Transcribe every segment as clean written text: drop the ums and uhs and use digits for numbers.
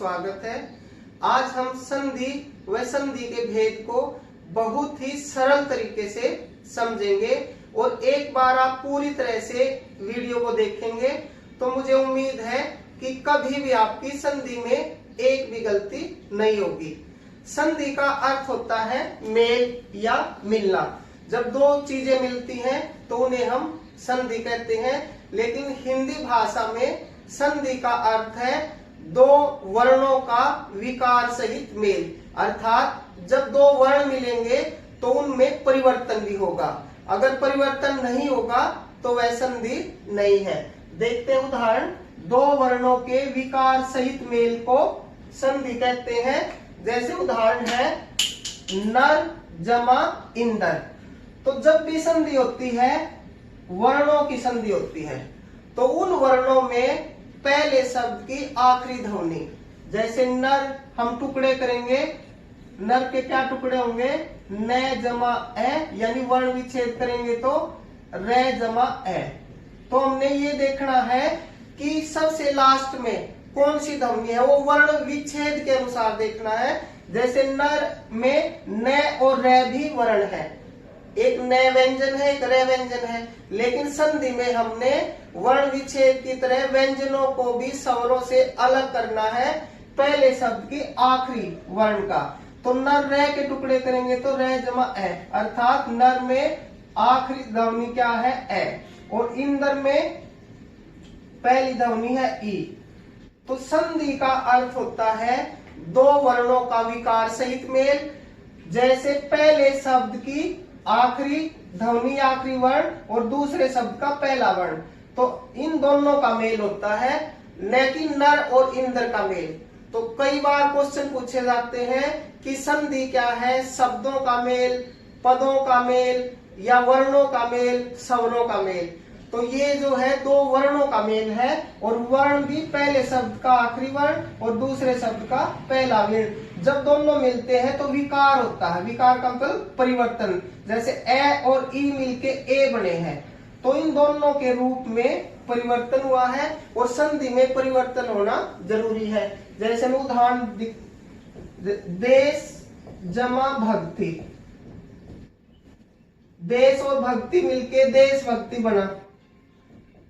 स्वागत है। आज हम संधि व संधि के भेद को बहुत ही सरल तरीके से समझेंगे और एक बार आप पूरी तरह से वीडियो को देखेंगे तो मुझे उम्मीद है कि कभी भी आपकी संधि में एक भी गलती नहीं होगी। संधि का अर्थ होता है मेल या मिलना। जब दो चीजें मिलती हैं तो उन्हें हम संधि कहते हैं, लेकिन हिंदी भाषा में संधि का अर्थ है दो वर्णों का विकार सहित मेल, अर्थात जब दो वर्ण मिलेंगे तो उनमें परिवर्तन भी होगा। अगर परिवर्तन नहीं होगा तो वह संधि नहीं है। देखते हैं उदाहरण। दो वर्णों के विकार सहित मेल को संधि कहते हैं। जैसे उदाहरण है नर जमा इंदर। तो जब भी संधि होती है, वर्णों की संधि होती है, तो उन वर्णों में पहले शब्द की आखिरी ध्वनि, जैसे नर हम टुकड़े करेंगे, नर के क्या टुकड़े होंगे, न जमा ए, यानी वर्ण विच्छेद करेंगे तो रे जमा ए। तो हमने ये देखना है कि सबसे लास्ट में कौन सी ध्वनि है, वो वर्ण विच्छेद के अनुसार देखना है। जैसे नर में न और रे भी वर्ण है, एक न व्यंजन है, एक रे व्यंजन है, लेकिन संधि में हमने वर्ण विच्छेद की तरह व्यंजनों को भी स्वरों से अलग करना है पहले शब्द की आखिरी वर्ण का। तो नर रे के टुकड़े करेंगे तो रे जमा ए, अर्थात नर में आखिरी ध्वनि क्या है, ए, और इंदर में पहली ध्वनि है ई। तो संधि का अर्थ होता है दो वर्णों का विकार सहित मेल। जैसे पहले शब्द की आखिरी ध्वनि, आखिरी वर्ण, और दूसरे शब्द का पहला वर्ण, तो इन दोनों का मेल होता है, न कि नर और इंदर का मेल। तो कई बार क्वेश्चन पूछे जाते हैं कि संधि क्या है, शब्दों का मेल, पदों का मेल, या वर्णों का मेल, स्वरों का मेल। तो ये जो है दो वर्णों का मेल है, और वर्ण भी पहले शब्द का आखिरी वर्ण और दूसरे शब्द का पहला वर्ण। जब दोनों मिलते हैं तो विकार होता है। विकार का मतलब परिवर्तन। जैसे ए और ई मिलके ए बने हैं, तो इन दोनों के रूप में परिवर्तन हुआ है, और संधि में परिवर्तन होना जरूरी है। जैसे मैं उदाहरण देश जमा भक्ति, देश और भक्ति मिलके देशभक्ति बना,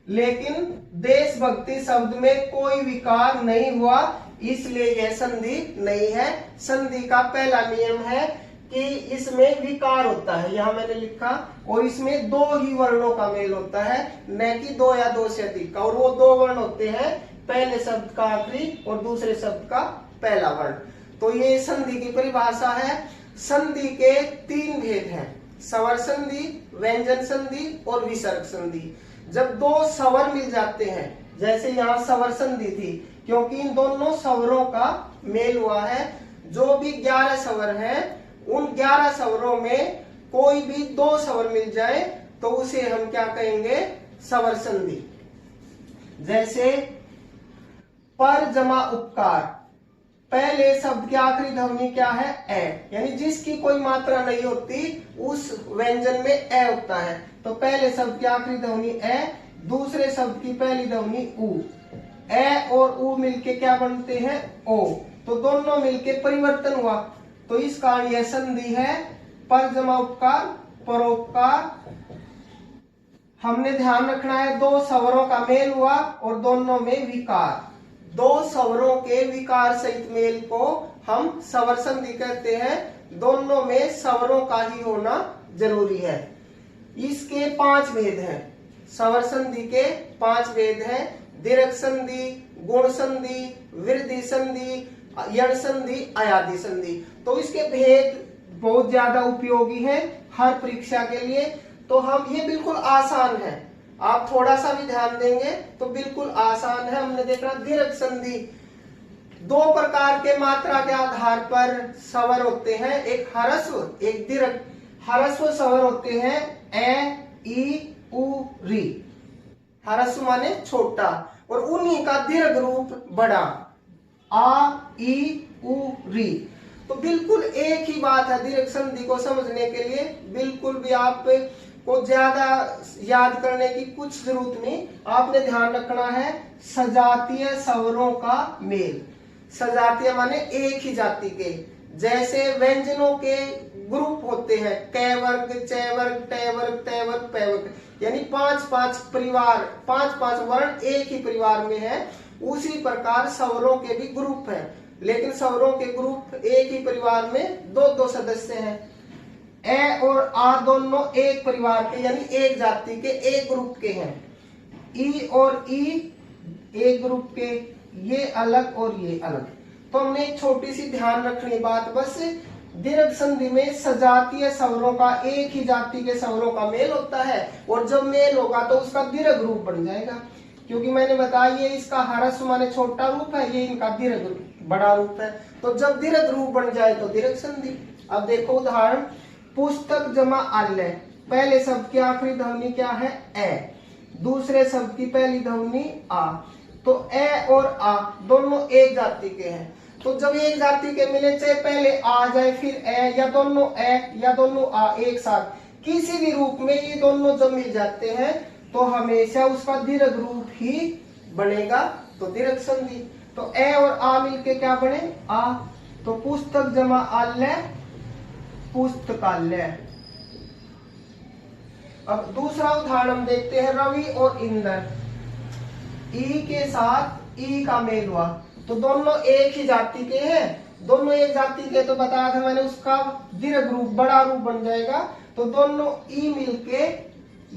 लेकिन देशभक्ति शब्द में कोई विकार नहीं हुआ, इसलिए यह संधि नहीं है। संधि का पहला नियम है कि इसमें विकार होता है, यहां मैंने लिखा, और इसमें दो ही वर्णों का मेल होता है, न कि दो या दो से अधिक का। और वो दो वर्ण होते हैं पहले शब्द का आखिरी और दूसरे शब्द का पहला वर्ण। तो ये संधि की परिभाषा है। संधि के तीन भेद हैं, स्वर संधि, व्यंजन संधि और विसर्ग संधि। जब दो स्वर मिल जाते हैं, जैसे यहाँ स्वर संधि थी, क्योंकि इन दोनों स्वरों का मेल हुआ है। जो भी 11 स्वर हैं, उन 11 स्वरों में कोई भी दो स्वर मिल जाए तो उसे हम क्या कहेंगे, स्वर संधि। जैसे पर जमा उपकार, पहले शब्द की आखिरी ध्वनि क्या है, ए, यानी जिसकी कोई मात्रा नहीं होती उस व्यंजन में ए होता है। तो पहले शब्द की आखिरी ध्वनि ए, दूसरे शब्द की पहली ध्वनि उ। ए और उ मिलके क्या बनते हैं, ओ। तो दोनों मिलके परिवर्तन हुआ, तो इस कारण यह संधि है। पर जमा उपकार, परोपकार। हमने ध्यान रखना है दो स्वरों का मेल हुआ और दोनों में विकार। दो स्वरों के विकार सहित मेल को हम स्वर संधि कहते हैं। दोनों में स्वरों का ही होना जरूरी है। इसके 5 भेद हैं। स्वर संधि के 5 भेद हैं। दीर्घ संधि, गुण संधि, वृद्धि संधि, यण संधि, अयादि संधि। तो इसके भेद बहुत ज्यादा उपयोगी हैं हर परीक्षा के लिए। तो हम ये बिल्कुल आसान है, आप थोड़ा सा भी ध्यान देंगे तो बिल्कुल आसान है। हमने देखा दीर्घ संधि, दो प्रकार के मात्रा के आधार पर स्वर होते हैं, एक ह्रस्व, एक दीर्घ। ह्रस्व स्वर होते हैं ए, ई, उ, री। ह्रस्व माने छोटा, और उन्हीं का दीर्घ रूप बड़ा, आ, ई, उ, री। तो बिल्कुल एक ही बात है दीर्घ संधि को समझने के लिए। बिल्कुल भी आप को ज्यादा याद करने की कुछ जरूरत नहीं। आपने ध्यान रखना है सजातीय स्वरों का मेल। सजातीय माने एक ही जाति के। जैसे व्यंजनों के ग्रुप होते हैं, क वर्ग, च वर्ग, ट वर्ग, त वर्ग, प वर्ग, यानी 5-5 परिवार, 5-5 वर्ण एक ही परिवार में है। उसी प्रकार स्वरों के भी ग्रुप है, लेकिन स्वरों के ग्रुप एक ही परिवार में 2-2 सदस्य हैं। ए और आ दोनों एक परिवार के यानी एक जाति के, एक ग्रुप के हैं। ई और ई एक ग्रुप के, ये अलग और ये अलग। तो हमने एक छोटी सी ध्यान रखनी बात, बस दीर्घ संधि में सजातीय स्वरों का एक ही जाति के स्वरों का मेल होता है, और जब मेल होगा तो उसका दीर्घ रूप बन जाएगा। क्योंकि मैंने बताया ये इसका ह्रस्व माने छोटा रूप है, ये इनका दीर्घ बड़ा रूप है। तो जब दीर्घ रूप बन जाए तो दीर्घ संधि। अब देखो उदाहरण, पुस्तक जमा आल्य, पहले शब्द की आखिरी ध्वनि क्या है? ए, दूसरे शब्द की पहली ध्वनि आ। तो ए और आ दोनों एक जाति के हैं। तो जब एक जाति के मिले, चाहे पहले आ जाए फिर ए, या दोनों आ एक साथ, किसी भी रूप में ये दोनों जब मिल जाते हैं तो हमेशा उसका दीर्घ रूप ही बनेगा, तो दीर्घ संधि। तो ए और आ मिलके क्या बने? आ। तो पुस्तक जमा आल्य, पुस्तकालय। अब दूसरा उदाहरण हम देखते हैं, रवि और इंद्र। ई के साथ ई का मेल हुआ, तो दोनों एक ही जाति के हैं, दोनों एक जाति के, तो बताया था मैंने उसका दीर्घ रूप बड़ा रूप बन जाएगा। तो दोनों ई मिलके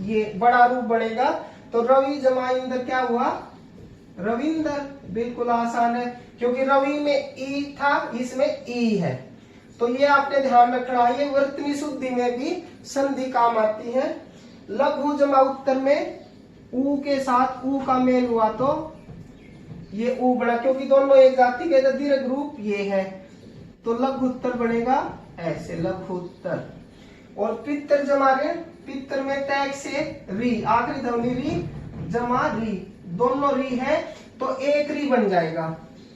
ये बड़ा रूप बनेगा। तो रवि जमा इंद्र क्या हुआ? रविंदर। बिल्कुल आसान है, क्योंकि रवि में ई था, इसमें ई है। तो ये आपने ध्यान रखना है, ये वर्तनी शुद्धि में भी संधि काम आती है। लघु जमा उत्तर में ऊ के साथ ऊ का मेल हुआ तो ये ऊ बना, क्योंकि दोनों एक जाति के, दीर्घ रूप ये है, तो लघु उत्तर बनेगा ऐसे, लघु उत्तर। और पितर जमा ऋण, पितर में तैक से री, आखिरी ध्वनि री जमा री, दोनों री है तो एक री बन जाएगा,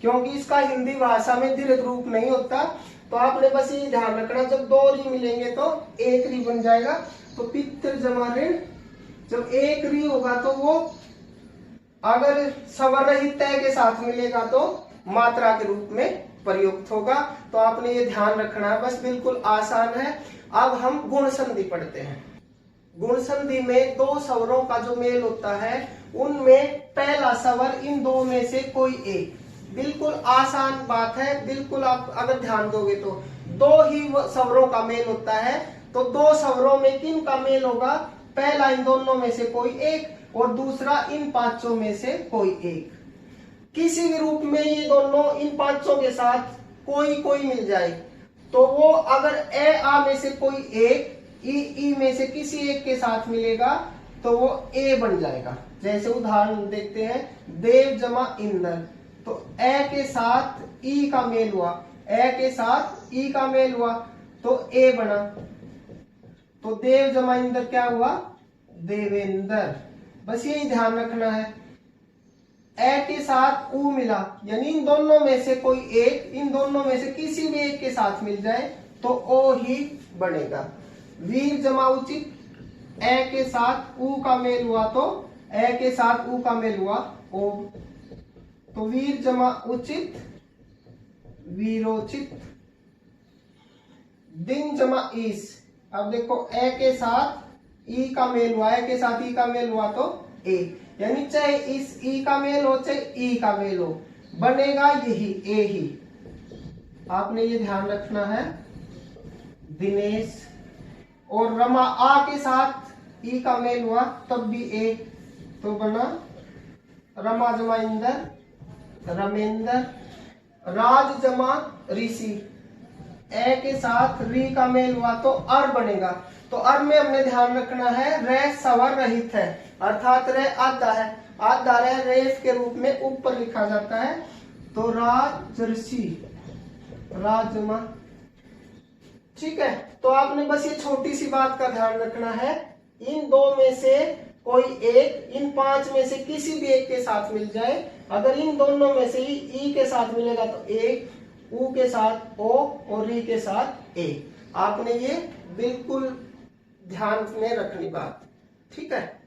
क्योंकि इसका हिंदी भाषा में दीर्घ रूप नहीं होता। तो आपने बस ये ध्यान रखना, जब दो री मिलेंगे तो एक री बन जाएगा। तो पितर जमा ऋण, जब एक री होगा तो वो अगर स्वर रहित तय के साथ मिलेगा तो मात्रा के रूप में प्रयुक्त होगा। तो आपने ये ध्यान रखना है, बस बिल्कुल आसान है। अब हम गुण संधि पढ़ते हैं। गुण संधि में दो स्वरों का जो मेल होता है, उनमें पहला स्वर इन दो में से कोई एक, बिल्कुल आसान बात है। बिल्कुल आप अगर ध्यान दोगे तो दो ही स्वरों का मेल होता है, तो दो स्वरों में किन का मेल होगा? पहला इन दोनों में से कोई एक, और दूसरा इन पांचों में से कोई एक। किसी भी रूप में ये दोनों इन पांचों के साथ कोई मिल जाए तो वो अगर ए आ में से कोई एक ई में से किसी एक के साथ मिलेगा तो वो ए बन जाएगा। जैसे उदाहरण देखते हैं, देव जमा इंद्र, तो ए के साथ ई का मेल हुआ, ए के साथ ई का मेल हुआ तो ए बना। तो देव जमा इंद्र क्या हुआ? देवेंद्र। बस यही ध्यान रखना है। ए के साथ ऊ मिला, यानी इन दोनों में से कोई एक, इन दोनों में से किसी भी एक के साथ मिल जाए तो ओ ही बनेगा। वीर जमा उचित, ए के साथ ऊ का मेल हुआ तो ए के साथ ऊ का मेल हुआ ओ, तो वीर जमा उचित वीरोचित। दिन जमा ईस, अब देखो ए के साथ ई का मेल हुआ, ए के साथ ई का मेल हुआ तो ए, यानी चाहे इस ई का मेल हो चाहे ई का मेल हो, बनेगा यही ए ही। आपने ये ध्यान रखना है। दिनेश और रमा, आ के साथ ई का मेल हुआ तब भी ए, तो बना रमा जमा इंद्र रमेंद्र। राज जमा ऋषि, ए के साथ री का मेल हुआ तो अर बनेगा। तो अर में हमने ध्यान रखना है, रे स्वर रहित है, अर्थात रे आधा है, आधा रे रेफ के रूप में ऊपर लिखा जाता है। तो राजर्षि, राजमा। ठीक है, तो आपने बस ये छोटी सी बात का ध्यान रखना है, इन दो में से कोई एक, इन पांच में से किसी भी एक के साथ मिल जाए। अगर इन दोनों में से ही ई के साथ मिलेगा तो एक, ऊ के साथ ओ और री के साथ ए। आपने ये बिल्कुल ध्यान में रखनी बात। ठीक है,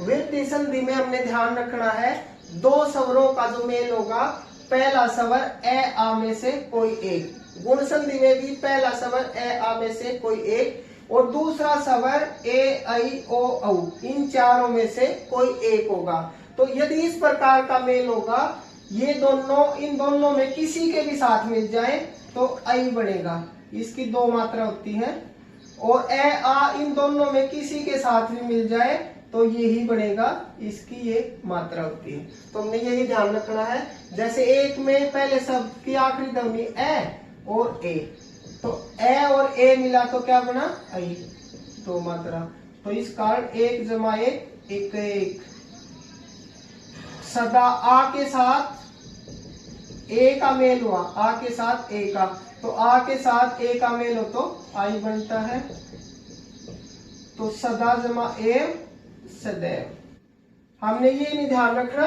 वृद्धि संधि में हमने ध्यान रखना है, दो स्वरों का जो मेल होगा, पहला स्वर ए आ में से कोई एक, गुण संधि में भी पहला स्वर ए आ में से कोई एक और दूसरा स्वर ए ऐ ओ औ, इन चारों में से कोई एक होगा। तो यदि इस प्रकार का मेल होगा, ये दोनों इन दोनों में किसी के भी साथ मिल जाए तो ऐ बनेगा, इसकी दो मात्रा होती है। और ए आ इन दोनों में किसी के साथ भी मिल जाए तो यही बनेगा, इसकी ये मात्रा होती है। तो हमने यही ध्यान रखना है। जैसे एक में पहले शब्द की आखिरी ध्वनि ए और ए, तो ए और ए मिला तो क्या बना, ऐ, दो मात्रा। तो इस कारण एक जमा एक, एक एक। सदा आ के साथ ए का मेल हुआ, आ के साथ ए का, तो आ के साथ ए का मेल हो तो आई बनता है। तो सदा जमा एव, सदैव। हमने ये नहीं ध्यान रखना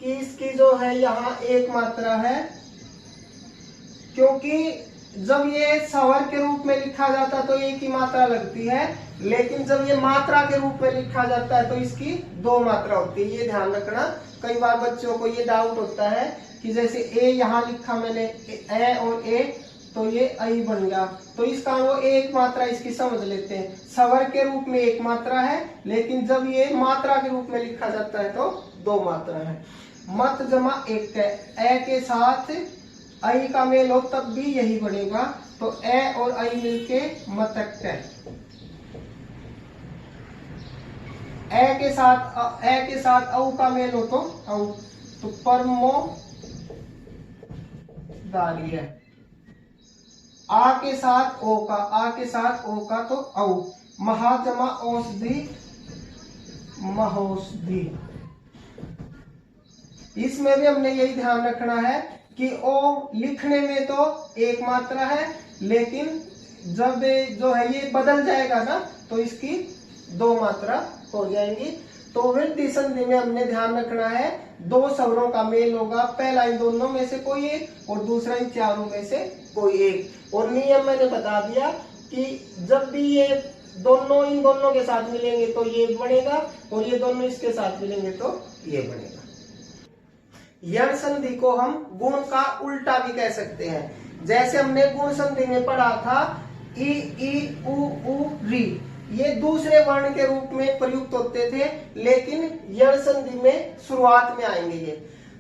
कि इसकी जो है यहाँ एक मात्रा है, क्योंकि जब ये स्वर के रूप में लिखा जाता है तो एक ही मात्रा लगती है, लेकिन जब ये मात्रा के रूप में लिखा जाता है तो इसकी दो मात्रा होती है। ये ध्यान रखना। कई बार बच्चों को ये डाउट होता है कि जैसे ए यहाँ लिखा मैंने ए और ए, तो ये ऐ बन गया, तो इसका वो एक मात्रा इसकी समझ लेते हैं। स्वर के रूप में एक मात्रा है, लेकिन जब ये मात्रा के रूप में लिखा जाता है तो दो मात्रा है। मत जमा एक है, ए के साथ ऐ का मेल हो तब भी यही बनेगा, तो ए और ऐ मिलके मतक है। ए के साथ औ का मेल हो तो औ, तो परमो दारी है। आ के साथ ओ का, आ के साथ ओ का तो औ। महाजमा औषधि, महोषधि। इसमें भी हमने यही ध्यान रखना है कि ओ लिखने में तो एक मात्रा है, लेकिन जब जो है ये बदल जाएगा ना तो इसकी दो मात्रा हो जाएंगी। तो वृद्धि संधि में हमने ध्यान रखना है, दो स्वरों का मेल होगा, पहला इन दोनों में से कोई एक और दूसरा इन चारों में से कोई एक। और नियम मैंने बता दिया कि जब भी ये दोनों इन दोनों के साथ मिलेंगे तो ये बनेगा, और ये दोनों इसके साथ मिलेंगे तो ये बनेगा। यण संधि को हम गुण का उल्टा भी कह सकते हैं। जैसे हमने गुण संधि में पढ़ा था ई ई उ उ री, ये दूसरे वर्ण के रूप में प्रयुक्त होते थे, लेकिन यण संधि में शुरुआत में आएंगे ये।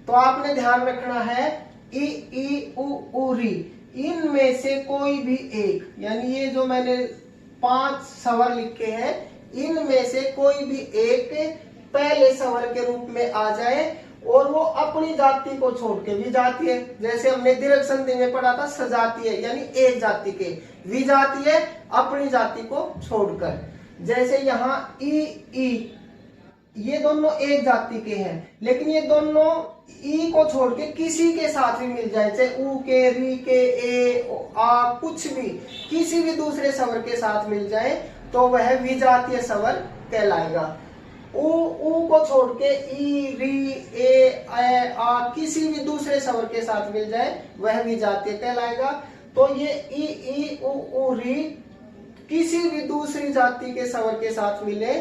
तो आपने ध्यान रखना है ई ई उ उ री, इनमें से कोई भी एक, यानी ये जो मैंने 5 स्वर लिखे हैं, इनमें से कोई भी एक पहले स्वर के रूप में आ जाए और वो अपनी जाति को छोड़ के, विजातीय, जैसे हमने दीर्घ संधि में पढ़ा था सजातीय यानी एक जाति के, विजातीय अपनी जाति को छोड़कर। जैसे यहाँ ई ई, ये दोनों एक जाति के हैं, लेकिन ये दोनों ई को छोड़ के किसी के साथ भी मिल जाए, चाहे ऊ के, री के, ए आ, कुछ भी, किसी भी दूसरे स्वर के साथ मिल जाए तो वह विजातीय स्वर कहलाएगा। ऊ को छोड़ के ई, री, ए, आ, किसी भी दूसरे स्वर के साथ मिल जाए वह विजातीय कहलाएगा। तो ये ई उ उ री किसी भी दूसरी जाति के स्वर के साथ मिले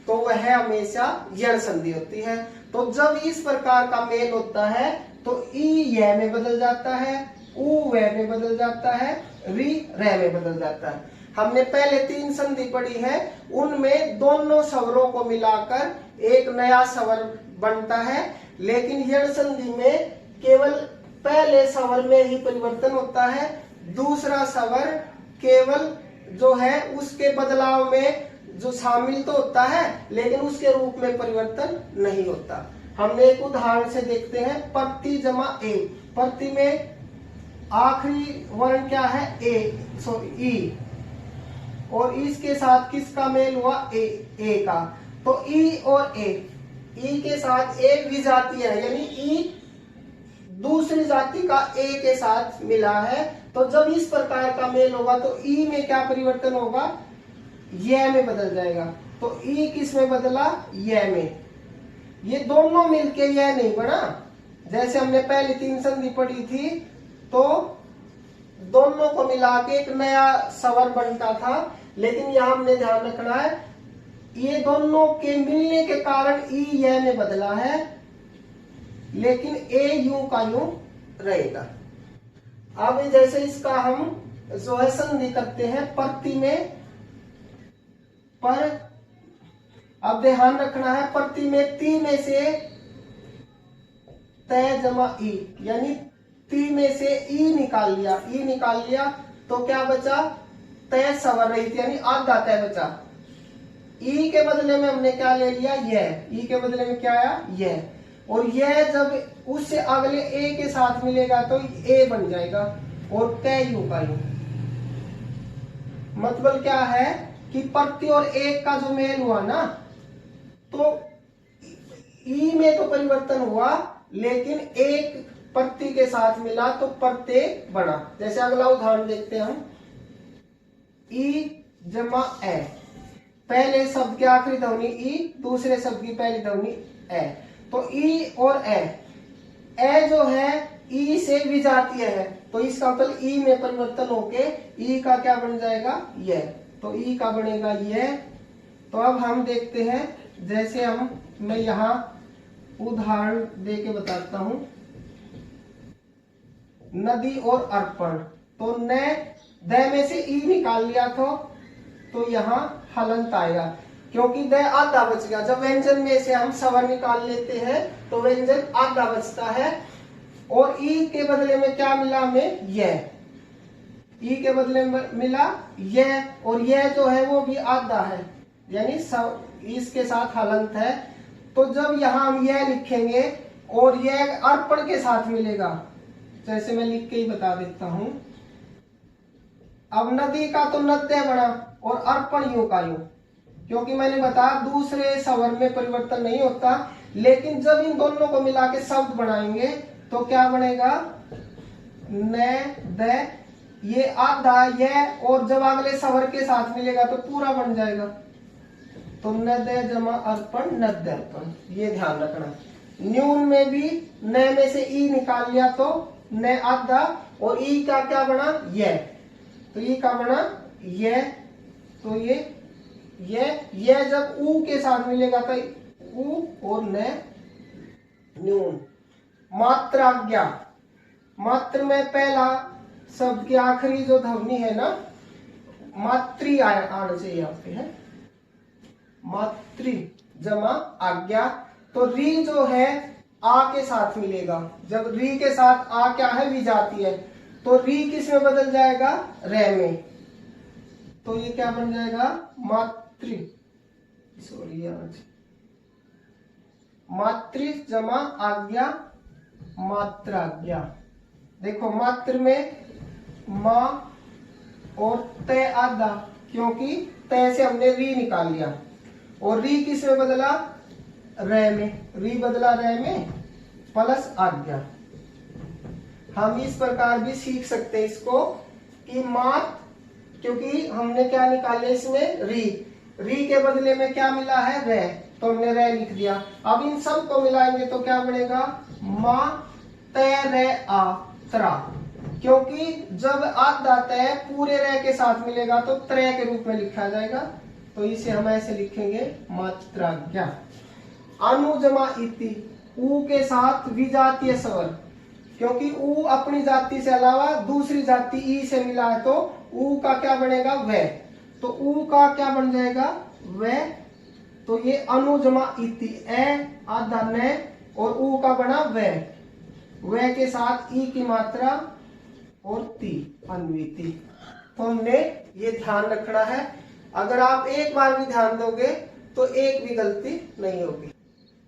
तो वह हमेशा यण संधि होती है। तो जब इस प्रकार का मेल होता है तो ई य में बदल जाता है, ऊ व में बदल जाता है, री र में बदल जाता है। हमने पहले 3 संधि पढ़ी है, उनमें दोनों स्वरों को मिलाकर एक नया स्वर बनता है, लेकिन यण संधि में केवल पहले स्वर में ही परिवर्तन होता है, दूसरा स्वर केवल जो है उसके बदलाव में जो शामिल तो होता है, लेकिन उसके रूप में परिवर्तन नहीं होता। हमने एक उदाहरण से देखते हैं, प्रति जमा ए। प्रति में आखिरी वर्ण क्या है, ए, सॉरी ई, और इसके साथ किसका मेल हुआ, ए का। तो ई और ए, ई के साथ ए विजातीय है, यानी ई दूसरी जाति का ए के साथ मिला है। तो जब इस प्रकार का मेल होगा तो ई में क्या परिवर्तन होगा, य में बदल जाएगा। तो ई किस में बदला, य में। ये दोनों मिलके यह नहीं बना। जैसे हमने पहले 3 संधि पढ़ी थी तो दोनों को मिला के एक नया स्वर बनता था, लेकिन यहां हमने ध्यान रखना है ये दोनों के मिलने के कारण ई य में बदला है, लेकिन ए यूं का यूं रहेगा। अब जैसे इसका हम जो है संधि करते हैं प्रति में, पर अब ध्यान रखना है प्रति में ती में से तय जमा ई, यानी ती में से ई निकाल लिया तो क्या बचा, तय सवर रहित यानी आधा तय बचा। ई के बदले में हमने क्या ले लिया, यह, ई के बदले में क्या आया, यह, और यह जब उससे अगले ए के साथ मिलेगा तो ए बन जाएगा और तय यू का यू। मतलब क्या है कि प्रति और एक का जो मेल हुआ ना, तो ई में तो परिवर्तन हुआ लेकिन एक प्रति के साथ मिला तो प्रत्यय बना। जैसे अगला उदाहरण देखते हैं हम, ई जमा ए, पहले शब्द की आखिरी ध्वनि ई, दूसरे शब्द की पहली ध्वनि ए, तो ई और ए जो है ई से विजातीय है तो इसका मतलब ई में परिवर्तन होके ई का क्या बन जाएगा, यह, तो ई का बनेगा यह। तो अब हम देखते हैं, जैसे मैं यहां उदाहरण दे के बताता हूं, नदी और अर्पण, तो न द में से ई निकाल लिया तो यहाँ हलंत आएगा क्योंकि द आधा बच गया। जब व्यंजन में से हम स्वर निकाल लेते हैं तो व्यंजन आधा बचता है और ई के बदले में क्या मिला हमें, यह, ई के बदले में मिला यह, और यह जो है वो भी आधा है यानी इसके साथ हलंत है। तो जब यहाँ हम यह लिखेंगे और यह अर्पण के साथ मिलेगा, जैसे मैं लिख के ही बता देता हूं, अब नदी का तो नद्य बना और अर्पण यूं का यूं, क्योंकि मैंने बताया दूसरे स्वर में परिवर्तन नहीं होता, लेकिन जब इन दोनों को मिला के शब्द बनाएंगे तो क्या बनेगा, न द, ये आधा यह, और जब अगले स्वर के साथ मिलेगा तो पूरा बन जाएगा, तो नद्य जमा अर्पण नद्य अर्पण, ये ध्यान रखना। न्यून में भी न में से ई निकाल लिया तो न आधा, और ई का क्या बना, यह, तो ई का बना यह, तो ये जब ऊ के साथ मिलेगा तो ऊ और न न्यून। मात्राज्ञा, मात्र में पहला शब्द की आखिरी जो ध्वनि है ना, मात्री आना चाहिए यहाँ पे है, मात्री जमा आज्ञा, तो री जो है आ के साथ मिलेगा। जब री के साथ आ क्या है, विजाती है, तो री किस में बदल जाएगा, रे में, तो ये क्या बन जाएगा, मातृ, सॉरी मातृ जमा आज्ञा मात्राज्ञा। देखो मात्र में मां और तय आधा, क्योंकि तय से हमने री निकाल लिया, और री किस में बदला, रे में, री बदला रे में प्लस आज्ञा। हम इस प्रकार भी सीख सकते हैं इसको कि मात, क्योंकि हमने क्या निकाले इसमें, री के बदले में क्या मिला है, रे, तो हमने रे लिख दिया। अब इन सब को मिलाएंगे तो क्या बनेगा, मां तय रे आ त्रा, क्योंकि जब आधा तय पूरे रे के साथ मिलेगा तो त्रय के रूप में लिखा जाएगा, तो इसे हम ऐसे लिखेंगे मात्राज्ञा। अनु जमा इति, ऊ के साथ विजातीय स्वर, क्योंकि ऊ अपनी जाति से अलावा दूसरी जाति ई से मिला है तो ऊ का क्या बनेगा, वे, तो ऊ का क्या बन जाएगा, वे, तो ये अनु जमा इति, ए आधा न और ऊ का बना वे के साथ ई की मात्रा और ती, अन्विति। तो हमने ये ध्यान रखना है, अगर आप एक बार भी ध्यान दोगे तो एक भी गलती नहीं होगी।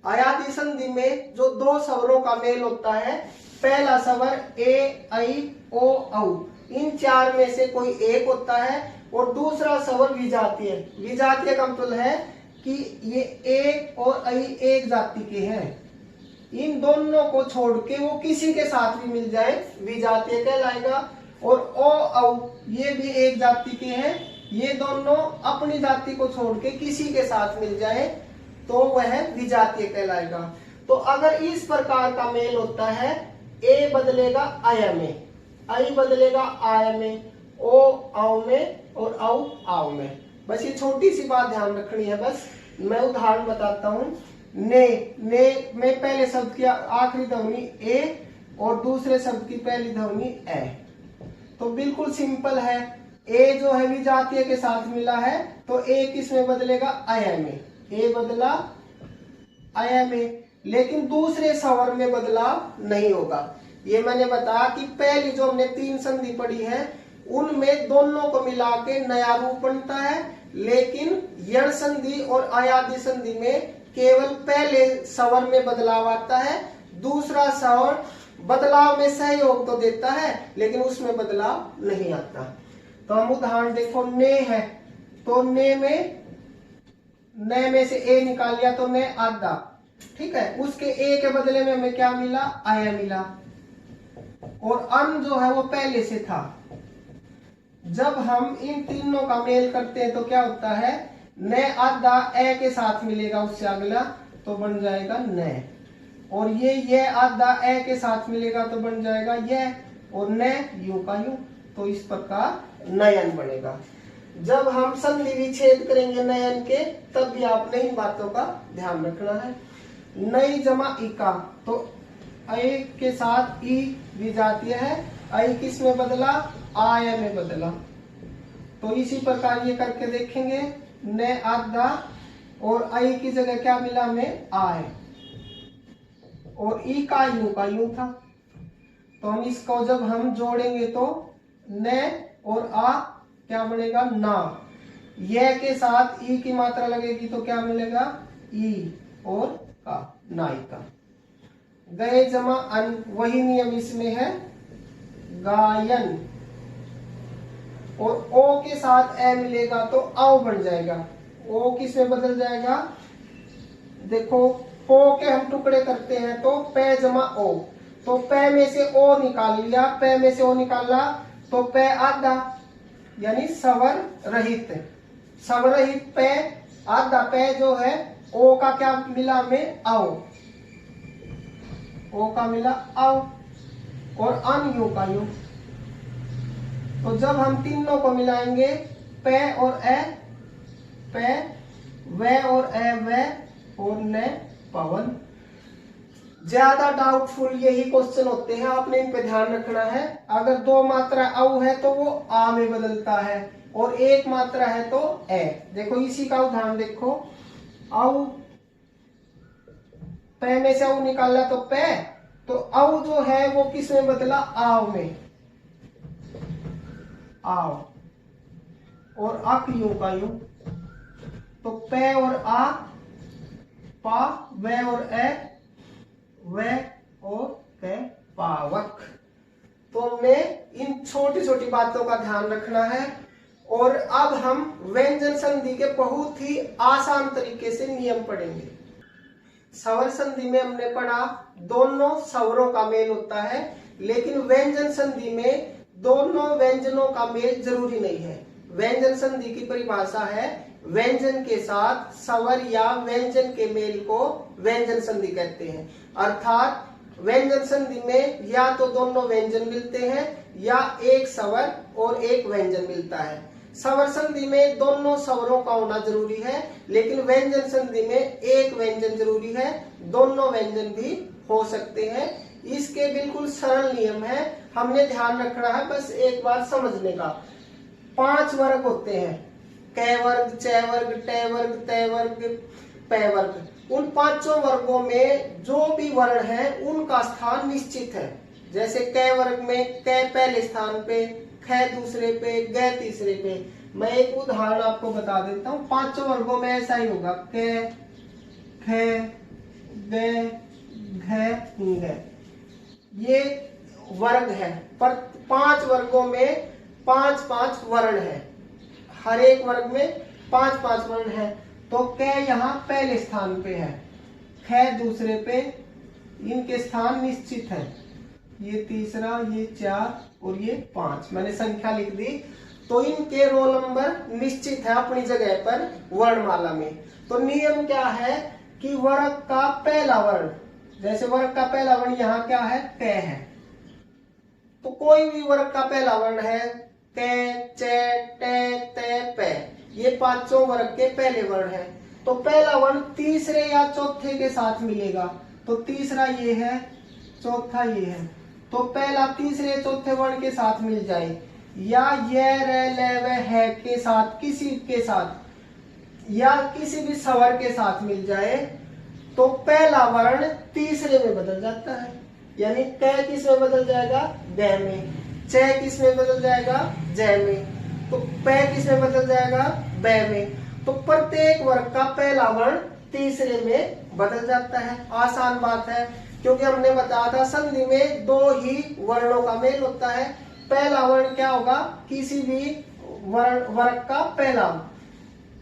आयादी संधि में जो दो स्वरों का मेल होता है, पहला स्वर ए, ऐ, ओ, औ, इन चार में से कोई एक होता है, और दूसरा स्वर विजातीय। विजातीय का मतलब है कि ये ए और ऐ एक जाति के हैं, इन दोनों को छोड़ के वो किसी के साथ भी मिल जाए विजातीय कहलाएगा। और ओ, औ ये भी एक जाति के हैं, ये दोनों अपनी जाति को छोड़ के किसी के साथ मिल जाए तो वह विजातीय कहलाएगा। तो अगर इस प्रकार का मेल होता है, ए बदलेगा आय में, आई बदलेगा आय में, ओ आओ में, और औ आओ में। बस ये छोटी सी बात ध्यान रखनी है। बस मैं उदाहरण बताता हूं। ने में पहले शब्द की आखिरी ध्वनि ए, और दूसरे शब्द की पहली ध्वनि ए। तो बिल्कुल सिंपल है। ए जो है विजातीय के साथ मिला है तो ए किस में बदलेगा, अय में। ए बदला अय में, लेकिन दूसरे स्वर में बदलाव नहीं होगा। ये मैंने बताया कि पहली जो हमने 3 संधि पढ़ी है उनमें दोनों को मिला के नया रूप बनता है, लेकिन यण संधि और अयादि संधि में केवल पहले स्वर में बदलाव आता है, दूसरा स्वर बदलाव में सहयोग तो देता है लेकिन उसमें बदलाव नहीं आता। तो हम उदाहरण देखो, ने है तो ने में से ए निकाल लिया तो ने आधा, ठीक है। उसके ए के बदले में हमें क्या मिला, आया मिला। और अन जो है वो पहले से था। जब हम इन तीनों का मेल करते हैं तो क्या होता है, ने आधा ए के साथ मिलेगा उससे अगला तो बन जाएगा न, और ये आधा ए के साथ मिलेगा तो बन जाएगा ये, और न यू का यू। तो इस प्रकार नयन बनेगा। जब हम संधि विच्छेद करेंगे नयन के तब भी आपने इन बातों का ध्यान रखना है। नई जमा इका, तो अय के साथ ई विजातीय है, अय किस में बदला, आय में बदला। तो इसी प्रकार ये करके देखेंगे, ने आधा और अय की जगह क्या मिला हमें, आय, और ई का यूं था। तो हम इसको जब हम जोड़ेंगे तो ने और आ क्या बनेगा, ना। ये के साथ ई की मात्रा लगेगी तो क्या मिलेगा, ई और का, नायिका। गए जमा अन, वही नियम इसमें है, गायन। और ओ के साथ ए मिलेगा तो औ बन जाएगा। ओ किस में बदल जाएगा, देखो पो के हम टुकड़े करते हैं तो पे जमा ओ, तो पे में से ओ निकाल लिया, पे में से ओ निकाला तो पे आधा, यानी स्वर रहित। स्वर रहित पे आधा, पे जो है ओ का क्या मिला हमें, आओ, ओ का मिला आओ, और अन यू का यू। तो जब हम तीनों को मिलाएंगे, पे और ए पे, वे और ए वे, और न पवन। ज्यादा डाउटफुल यही क्वेश्चन होते हैं, आपने इन पे ध्यान रखना है। अगर 2 मात्रा औ है तो वो आ में बदलता है, और 1 मात्रा है तो ए। देखो इसी का उदाहरण देखो, औ, पे में से औ निकाला तो पे, तो औ जो है वो किस में बदला, आव में, आओ, और अक यू का यू। तो पे और आ, पा, वे और ए वे, और के पावक। तो हमें इन छोटी छोटी बातों का ध्यान रखना है। और अब हम व्यंजन संधि के बहुत ही आसान तरीके से नियम पढ़ेंगे। स्वर संधि में हमने पढ़ा दोनों स्वरों का मेल होता है, लेकिन व्यंजन संधि में दोनों व्यंजनों का मेल जरूरी नहीं है। व्यंजन संधि की परिभाषा है, व्यंजन के साथ स्वर या व्यंजन के मेल को व्यंजन संधि कहते हैं। अर्थात व्यंजन संधि में या तो दोनों व्यंजन मिलते हैं या एक स्वर और एक व्यंजन मिलता है। स्वर संधि में दोनों स्वरों का होना जरूरी है, लेकिन व्यंजन संधि में एक व्यंजन जरूरी है, दोनों व्यंजन भी हो सकते हैं। इसके बिल्कुल सरल नियम है, हमने ध्यान रखना है बस एक बार समझने का। 5 वर्ग होते हैं, क वर्ग, च वर्ग, ट वर्ग, त वर्ग, प वर्ग। उन 5 वर्गों में जो भी वर्ण है उनका स्थान निश्चित है। जैसे क वर्ग में क पहले स्थान पे, ख दूसरे पे, ग तीसरे पे। मैं एक उदाहरण आपको बता देता हूँ। 5 वर्गों में ऐसा ही होगा, क, ख, ग, घ, ङ। ये वर्ग है, पर 5 वर्गों में 5-5 वर्ण है। हर एक वर्ग में 5-5 वर्ण है। तो क यहाँ पहले स्थान पे है, ख दूसरे पे, इनके स्थान निश्चित है। ये तीसरा, ये 4 और ये 5, मैंने संख्या लिख दी। तो इनके रोल नंबर निश्चित है अपनी जगह पर वर्णमाला में। तो नियम क्या है कि वर्ग का पहला वर्ण, जैसे वर्ग का पहला वर्ण यहाँ क्या है, क है, तो कोई भी वर्ग का पहला वर्ण है, क, च, ट, त, प, ये 5 वर्ग के पहले वर्ण है। तो पहला वर्ण तीसरे या चौथे के साथ मिलेगा। तो तीसरा ये है, चौथा ये है। तो पहला तीसरे चौथे वर्ण के साथ मिल जाए, या ये रे ले वे है के साथ किसी के साथ या किसी भी स्वर के साथ मिल जाए, तो पहला वर्ण तीसरे में बदल जाता है। यानी क किस में बदल जाएगा, ग में, च किस में बदल जाएगा, ज में, तो प किस में बदल जाएगा, ब में। तो प्रत्येक वर्ग का पहला वर्ण तीसरे में बदल जाता है। आसान बात है, क्योंकि हमने बताया था संधि में दो ही वर्णों का मेल होता है। पहला वर्ण क्या होगा, किसी भी वर्ग का पहला,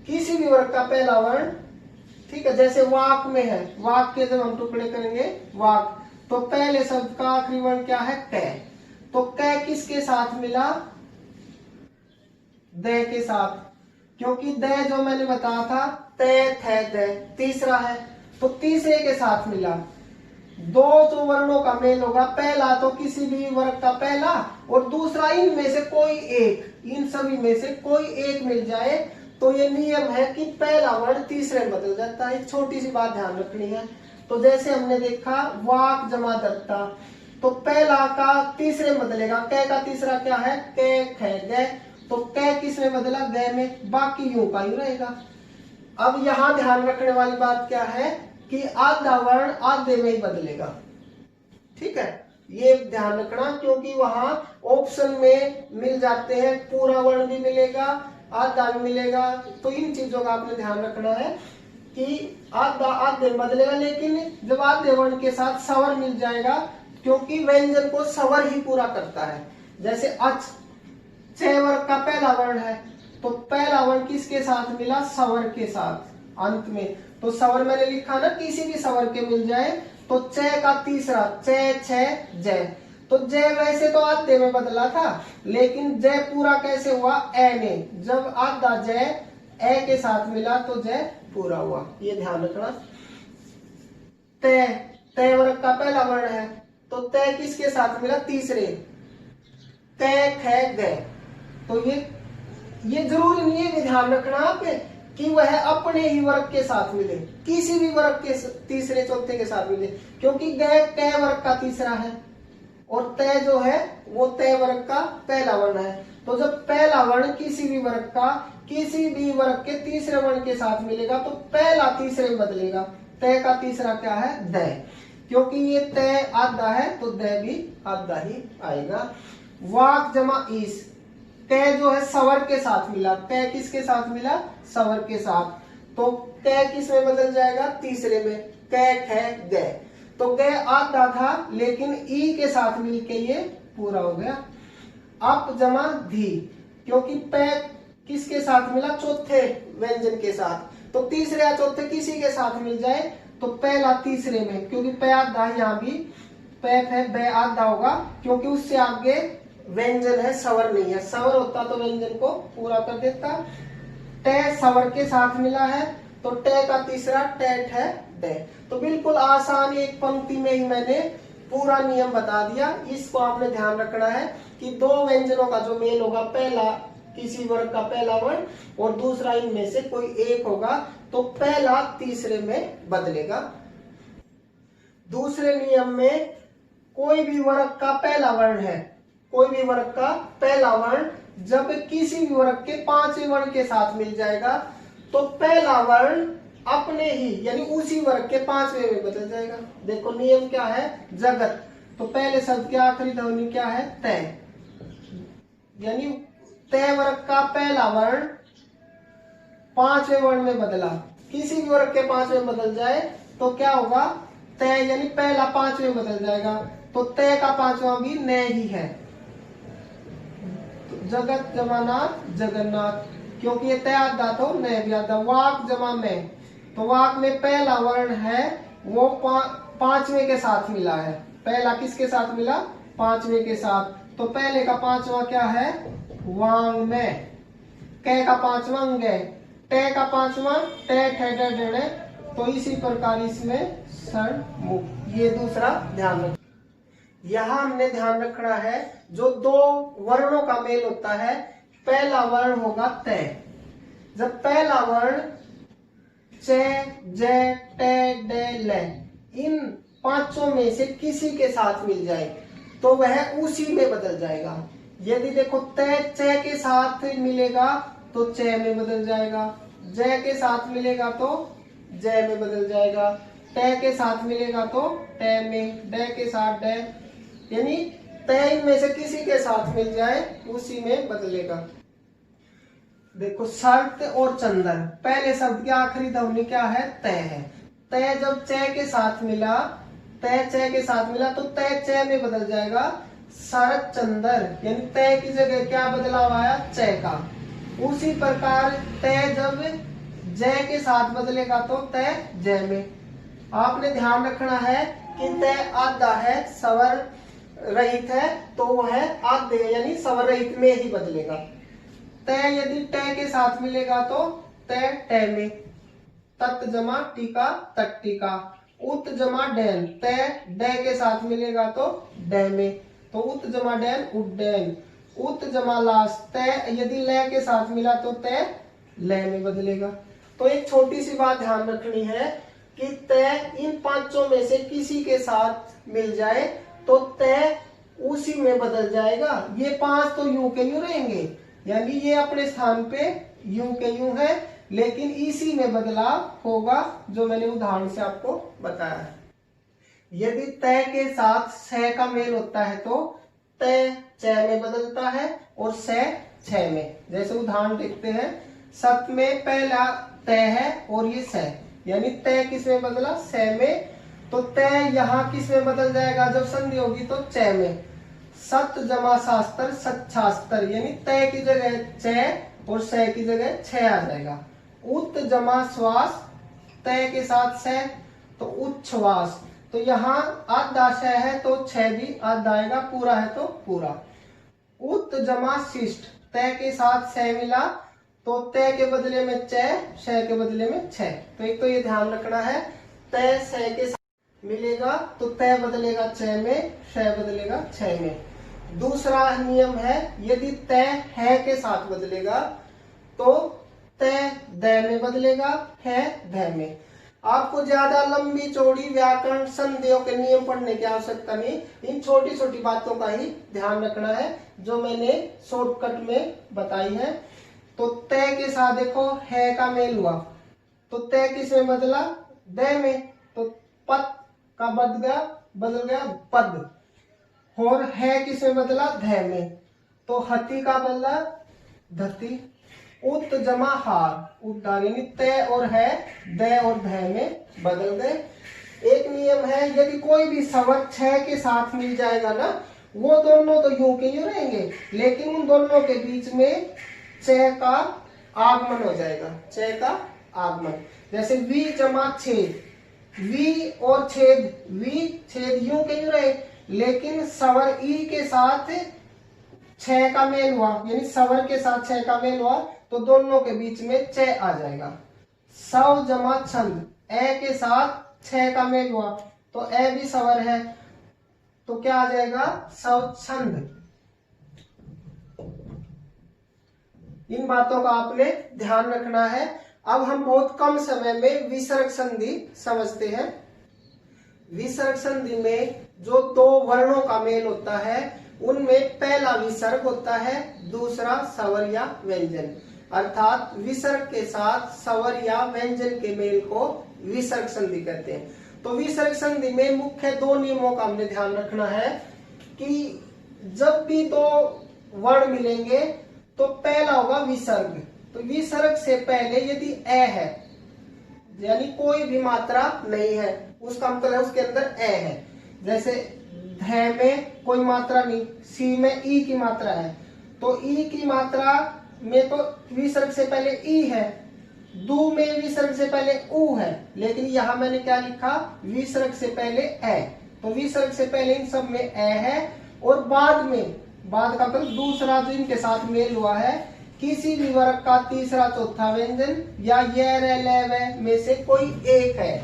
किसी भी वर्ग का पहला वर्ण, ठीक है। जैसे वाक में है, वाक के जब हम टुकड़े करेंगे वाक, तो पहले शब्द का आखिरी वर्ण क्या है, क। तो क किसके साथ मिला, द के साथ, क्योंकि द जो मैंने बताया था ते थे द तीसरा है, तो तीसरे के साथ मिला। दो जो वर्णों का मेल होगा, पहला तो किसी भी वर्ग का पहला और दूसरा इनमें से कोई एक, इन सभी में से कोई एक मिल जाए, तो ये नियम है कि पहला वर्ण तीसरे में बदल जाता है। एक छोटी सी बात ध्यान रखनी है। तो जैसे हमने देखा वाक जमा दत्ता, तो पहला का तीसरे में बदलेगा, क का तीसरा क्या है, क ख ग, तो क किस में बदला, ग में, बाकी यूं का यूं रहेगा। अब यहां ध्यान रखने वाली बात क्या है कि आधा वर्ण आधे में ही बदलेगा, ठीक है। ये ध्यान रखना, क्योंकि वहां ऑप्शन में मिल जाते हैं, पूरा वर्ण भी मिलेगा, आधा भी मिलेगा। तो इन चीजों का आपने ध्यान रखना है कि आधा आधे में बदलेगा, लेकिन जब आधे वर्ण के साथ स्वर मिल जाएगा, क्योंकि व्यंजन को स्वर ही पूरा करता है। जैसे अच, छ वर्ग का पहला वर्ण है, तो पहला वर्ण किसके साथ मिला, स्वर के साथ अंत में। तो स्वर मैंने लिखा ना, किसी भी स्वर के मिल जाए, तो च का तीसरा, च छ ज, तो ज वैसे तो आधे में बदला था, लेकिन ज पूरा कैसे हुआ, ए ने, जब आधा ज ए के साथ मिला तो ज पूरा हुआ। ये ध्यान रखना। तय वर्ग का पहला वर्ण है, तो तय किसके साथ मिला, तीसरे, क ख ग। तो ये जरूरी नहीं है, ध्यान रखना आप कि वह अपने ही वर्ग के साथ मिले, किसी भी वर्ग के तीसरे चौथे के साथ मिले, क्योंकि ग क वर्ग का तीसरा है और तय जो है वो तय वर्ग का पहला वर्ण है। तो जब पहला वर्ण किसी भी वर्ग का किसी भी वर्ग के तीसरे वर्ण के साथ मिलेगा, तो पहला तीसरे में बदलेगा। तय का तीसरा क्या है, द, क्योंकि ये तय आधा है तो द भी आधा ही आएगा। वाक जमा ईस, क जो है स्वर के साथ मिला, क किसके साथ मिला, स्वर के साथ, तो क किस में बदल जाएगा, तीसरे में, क ख ग। तो ग आधा था, लेकिन ई के साथ मिलके ये पूरा हो गया। अप जमा धी, क्योंकि प किसके साथ मिला, चौथे व्यंजन के साथ, तो तीसरे या चौथे किसी के साथ मिल जाए तो पहला तीसरे में, क्योंकि प आधा, यहाँ भी प है, ब आधा होगा, क्योंकि उससे आगे व्यंजन है, स्वर नहीं है। स्वर होता तो व्यंजन को पूरा कर देता। ट स्वर के साथ मिला है, तो ट का तीसरा टेट है ड। तो बिल्कुल आसान, एक पंक्ति में ही मैंने पूरा नियम बता दिया। इसको आपने ध्यान रखना है कि दो व्यंजनों का जो मेल होगा, पहला किसी वर्ग का पहला वर्ण और दूसरा इनमें से कोई एक होगा, तो पहला तीसरे में बदलेगा। दूसरे नियम में कोई भी वर्ग का पहला वर्ण है, कोई भी वर्ग का पहला वर्ण जब किसी भी वर्ग के पांचवें वर्ण के साथ मिल जाएगा, तो पहला वर्ण अपने ही यानी उसी वर्ग के पांचवें में बदल जाएगा। देखो नियम क्या है, जगत, तो पहले शब्द की आखिरी ध्वनि क्या है, तय, यानी तय वर्ग का पहला वर्ण पांचवें वर्ण में बदला, किसी भी वर्ग के पांचवें में बदल जाए तो क्या होगा, तय यानी पहला पांचवें में बदल जाएगा, तो तय का पांचवा भी न ही है। तो जगत जमा नाथ जगन्नाथ, क्योंकि ये तय आधा तो न भी आधा। वाक जमा में, तो वाक में पहला वर्ण है वो पांचवें के साथ मिला है। पहला किसके साथ मिला, पांचवें के साथ, तो पहले का पांचवा क्या है, वांग में, क का पांचवा अंग, ट का पांचवा टे, तो इसी प्रकार इसमें सर मुख। ये दूसरा ध्यान रखना। यहाँ हमने ध्यान रखना है, जो दो वर्णों का मेल होता है, पहला वर्ण होगा तय। जब पहला वर्ण च ज ट ड ल इन पांचों में से किसी के साथ मिल जाए, तो वह उसी में बदल जाएगा। यदि देखो तय च के साथ मिलेगा तो च में बदल जाएगा, ज के साथ मिलेगा तो ज में बदल जाएगा, ट के साथ मिलेगा तो ट में, ड के साथ ड, यानी तय इनमें से किसी के साथ मिल जाए उसी में बदलेगा। देखो शर्त और चंदन, पहले शब्द की आखिरी ध्वनि क्या है? तय है। तय जब च के साथ मिला, तय च के साथ मिला तो तय च में बदल जाएगा। शरत चंदर, यानी तय की जगह क्या बदलाव आया? च का। उसी प्रकार तय जब ज के साथ बदलेगा तो तय ज में। आपने ध्यान रखना है कि तय आधा है, स्वर रहित है, तो वह आधे यानी स्वर रहित में ही बदलेगा। तय यदि ट के साथ मिलेगा तो तय ट में, तत् जमा टीका तट टीका, उत जमा डैन, तय ड के साथ मिलेगा तो ड में, तो उत जमा डैन उड्डैन, उत जमा लाश, तय यदि ल के साथ मिला तो तय ल में बदलेगा। तो एक छोटी सी बात ध्यान रखनी है कि तय इन पांचों में से किसी के साथ मिल जाए तो तय उसी में बदल जाएगा। ये पांच तो यूं के यूं रहेंगे, यानी ये अपने स्थान पे यूं के यूं है, लेकिन इसी में बदलाव होगा जो मैंने उदाहरण से आपको बताया है। यदि तय के साथ स का मेल होता है तो तय च में बदलता है और स छ में। जैसे उदाहरण देखते हैं, सत में पहला तय है और ये स, यानी तय किस में बदला? स में, तो तय यहाँ किस में बदल जाएगा जब संधि होगी? तो च में। सत जमा शास्त्र सच्छास्त्र, यानी तय की जगह च और स की जगह छ आ जाएगा। उत जमा श्वास, तय के साथ स तो उच्छ्वास, तो यहाँ आधा श है तो छ भी आधा आएगा, पूरा है तो पूरा। उत जमा शिष्ट, तय के साथ स मिला तो तय के बदले में च, श के बदले में छ। तो एक तो ये ध्यान रखना है, तय स के साथ मिलेगा तो तय बदलेगा च में, श बदलेगा छ में। दूसरा नियम है, यदि तय है के साथ बदलेगा तो तय द में बदलेगा, है ध में। आपको ज्यादा लंबी चौड़ी व्याकरण संधियों के नियम पढ़ने की आवश्यकता नहीं, इन छोटी छोटी बातों का ही ध्यान रखना है जो मैंने शॉर्टकट में बताई है। तो तय के साथ देखो है का मेल हुआ तो तय किस में बदला? द में, तो पद का बदल गया पद, और है किस में बदला? ध में, तो हति का बदला धति। उत जमा हार, उद्धार, यानी तय और है द और ध में बदल गए। एक नियम है, यदि कोई भी स्वर छ के साथ मिल जाएगा ना, वो दोनों तो यूं के यूं रहेंगे, लेकिन उन दोनों के बीच में च का आगमन हो जाएगा, च का आगमन। जैसे वी जमा छेद, वी और छेद, वी छेद यूं के यूं रहे, लेकिन स्वर ई के साथ छ का मेल हुआ, यानी स्वर के साथ छ का मेल हुआ तो दोनों के बीच में च आ जाएगा। सव जमा छंद, ए के साथ छ का मेल हुआ तो ए भी स्वर है तो क्या आ जाएगा? सव छंद। इन बातों का आपने ध्यान रखना है। अब हम बहुत कम समय में विसर्ग संधि समझते हैं। विसर्ग संधि में जो दो वर्णों का मेल होता है उनमें पहला विसर्ग होता है, दूसरा स्वर या व्यंजन, अर्थात विसर्ग के साथ स्वर या व्यंजन के मेल को विसर्ग संधि कहते हैं। तो विसर्ग संधि में मुख्य दो नियमों का हमने ध्यान रखना है कि जब भी दो वर्ण मिलेंगे तो पहला होगा विसर्ग। तो विसर्ग से पहले यदि ए है, यानी कोई भी मात्रा नहीं है, उसका मतलब उसके अंदर ए है। जैसे ध में कोई मात्रा नहीं, सी में ई की मात्रा है, तो ई की मात्रा में तो विसर्ग से पहले ई है, दू में विसर्ग से पहले ऊ है, लेकिन यहां मैंने क्या लिखा? विसर्ग से पहले ए। तो विसर्ग से पहले इन सब में ए है, और बाद में, बाद का मतलब दूसरा जो इनके साथ मेल हुआ है, किसी भी वर्ग का तीसरा चौथा व्यंजन या ये रे ले वे में से कोई एक है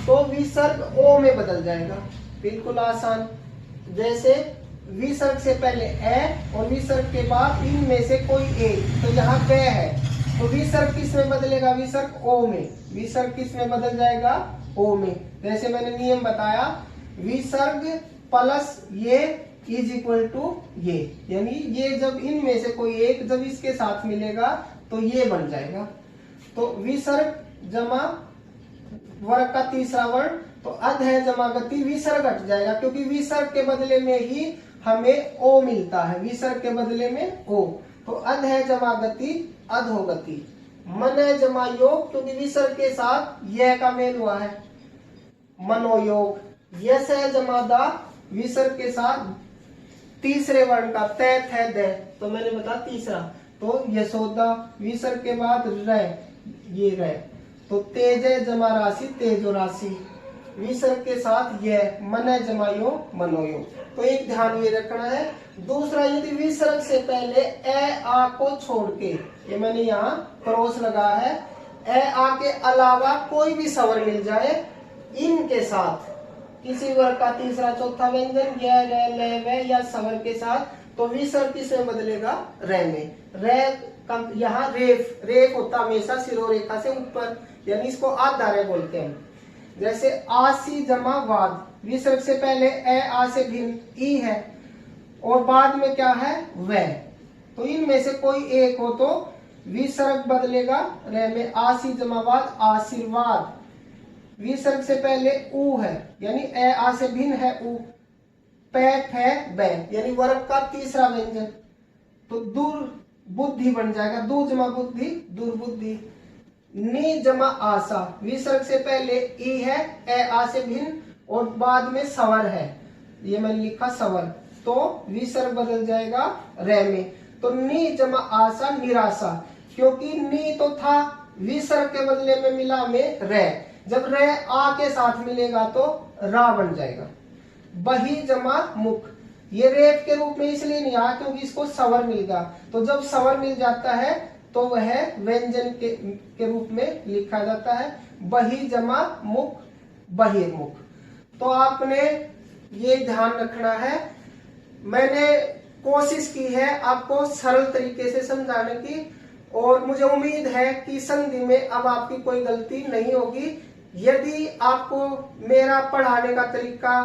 तो विसर्ग ओ में बदल जाएगा। बिल्कुल आसान। जैसे विसर्ग से पहले ए और विसर्ग के बाद इनमें से कोई एक, तो यहाँ वे है तो विसर्ग किस में बदलेगा? विसर्ग ओ में। विसर्ग किस में बदल जाएगा? ओ में। जैसे मैंने नियम बताया, विसर्ग प्लस ये इज इक्वल टू ये, यानी ये जब इनमें से कोई एक जब इसके साथ मिलेगा तो ये बन जाएगा। तो विसर्ग जमा वर्ग का तीसरा वर्ण, तो अध है जमा गति, विसर्ग हट जाएगा क्योंकि विसर्ग के बदले में ही हमें ओ मिलता है, विसर्ग के बदले में ओ। तो अध है जमा गति, अधोगति। मन है जमा योग, क्योंकि विसर्ग के साथ यह का मेल हुआ है, मनोयोग। यस है जमा दा, विसर्ग के साथ तीसरे वर्ण का तैत है दे, तो मैंने बता तीसरा। तो यशोदा, विसर्ग के बाद रे, ये रे। तो तेज है जमा राशि, तेजो राशि, विसर्ग के साथ यह। मन है जमा योग, मनोयोग। तो एक ध्यान ये रखना है। दूसरा, यदि विसर्ग से पहले ए आ को छोड़ के, ये मैंने यहाँ क्रॉस लगा है, ए आ के अलावा कोई भी स्वर मिल जाए इनके साथ, किसी वर्ग का तीसरा चौथा व्यंजन य रे ले वे या स्वर के साथ, तो विसर्ग किसमें बदलेगा, रे में। रे यहाँ रेफ, रेफ होता हमेशा शिरोरेखा से ऊपर, यानी इसको आधा रे बोलते हैं। जैसे आसी जमा वाद, विसर्ग से पहले ए आ से भिन्न ई है और बाद में क्या है वे, तो इनमें से कोई एक हो तो विसर्ग बदलेगा रे में। आसी जमा वाद, आशीर्वाद, विसर्ग से पहले ऊ है, यानी ए आ से भिन्न है ऊ। पैठ है बै, यानी वर्ग का तीसरा व्यंजन, तो दुर्बुद्धि बन जाएगा, दू जमा बुद्धि, दुर्बुद्धि। नी जमा आशा, विसर्ग से पहले ई है, ए आ से भिन्न और बाद में स्वर है, ये मैंने लिखा स्वर, तो विसर्ग बदल जाएगा रे में। तो नी जमा आशा, निराशा, क्योंकि नी तो था, विसर्ग के बदले में मिला में रे, जब रे आ के साथ मिलेगा तो रा बन जाएगा। बही जमा मुख, ये रेप के रूप में इसलिए नहीं आया क्योंकि इसको स्वर मिल गया, तो जब स्वर मिल जाता है तो वह व्यंजन के रूप में लिखा जाता है। बही जमा मुख, बहिर्मुख। तो आपने ये ध्यान रखना है। मैंने कोशिश की है आपको सरल तरीके से समझाने की और मुझे उम्मीद है कि संधि में अब आपकी कोई गलती नहीं होगी। यदि आपको मेरा पढ़ाने का तरीका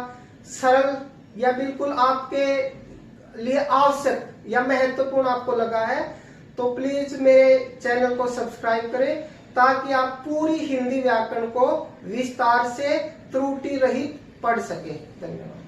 सरल या बिल्कुल आपके लिए आवश्यक या महत्वपूर्ण आपको लगा है तो प्लीज मेरे चैनल को सब्सक्राइब करें ताकि आप पूरी हिंदी व्याकरण को विस्तार से त्रुटि रहित पढ़ सके। धन्यवाद।